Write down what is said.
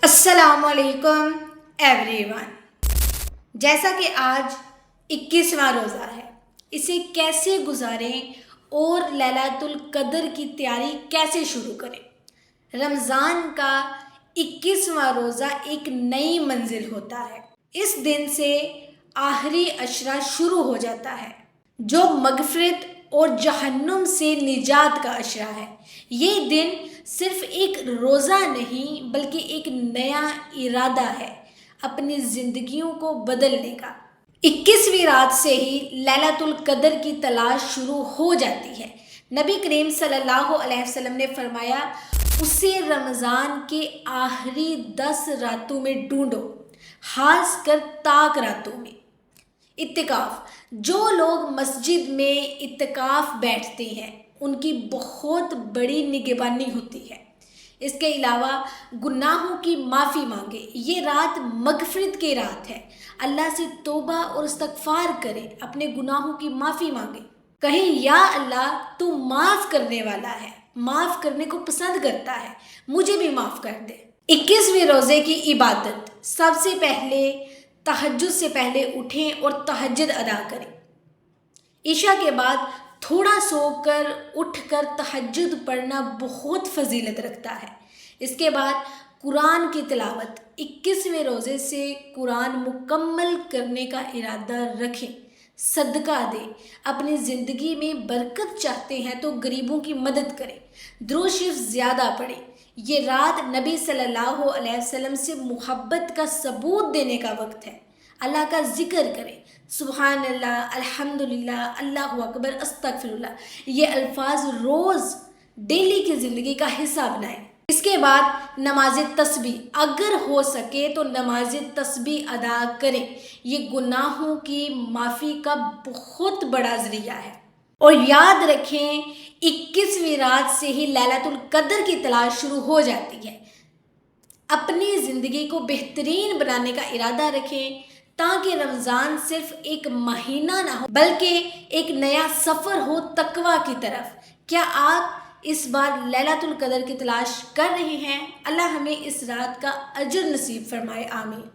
السلام علیکم every one. جیسا کہ آج 21واں روزہ ہے، اسے کیسے گزاریں اور لیلۃ القدر کی تیاری کیسے شروع کریں؟ رمضان کا 21واں روزہ ایک نئی منزل ہوتا ہے۔ اس دن سے آخری عشرہ شروع ہو جاتا ہے جو مغفرت اور جہنم سے نجات کا عشرہ ہے۔ یہ دن صرف ایک روزہ نہیں بلکہ ایک نیا ارادہ ہے اپنی زندگیوں کو بدلنے کا۔ 21ویں رات سے ہی لیلۃ القدر کی تلاش شروع ہو جاتی ہے۔ نبی کریم صلی اللہ علیہ وسلم نے فرمایا، اسے رمضان کے آخری 10 راتوں میں ڈھونڈو، خاص کر طاق راتوں میں۔ اعتکاف، جو لوگ مسجد میں اعتکاف بیٹھتے ہیں ان کی بہت بڑی نگہبانی ہوتی ہے۔ اس کے علاوہ گناہوں کی معافی مانگے، یہ رات مغفرت کی رات ہے۔ اللہ سے توبہ اور استغفار کرے، اپنے گناہوں کی معافی مانگے، کہیں یا اللہ تو معاف کرنے والا ہے، معاف کرنے کو پسند کرتا ہے، مجھے بھی معاف کر دے۔ 21ویں روزے کی عبادت، سب سے پہلے تہجد سے پہلے اٹھیں اور تہجد ادا کریں۔ عشاء کے بعد تھوڑا سو کر اٹھ کر تہجد پڑھنا بہت فضیلت رکھتا ہے۔ اس کے بعد قرآن کی تلاوت، 21ویں روزے سے قرآن مکمل کرنے کا ارادہ رکھیں۔ صدقہ دیں، اپنی زندگی میں برکت چاہتے ہیں تو غریبوں کی مدد کریں۔ درود شریف زیادہ پڑھیں۔ یہ رات نبی صلی اللہ علیہ وسلم سے محبت کا ثبوت دینے کا وقت ہے۔ اللہ کا ذکر کریں، سبحان اللہ، الحمدللہ، اللہ اکبر، استغفر اللہ، یہ الفاظ روز ڈیلی کی زندگی کا حصہ بنائیں۔ اس کے بعد نماز تسبیح، اگر ہو سکے تو نماز تسبیح ادا کریں، یہ گناہوں کی معافی کا بہت بڑا ذریعہ ہے۔ اور یاد رکھیں، 21ویں رات سے ہی لیلۃ القدر کی تلاش شروع ہو جاتی ہے۔ اپنی زندگی کو بہترین بنانے کا ارادہ رکھیں تاکہ رمضان صرف ایک مہینہ نہ ہو بلکہ ایک نیا سفر ہو تقویٰ کی طرف۔ کیا آپ اس بار لیلۃ القدر کی تلاش کر رہے ہیں؟ اللہ ہمیں اس رات کا اجر نصیب فرمائے، آمین۔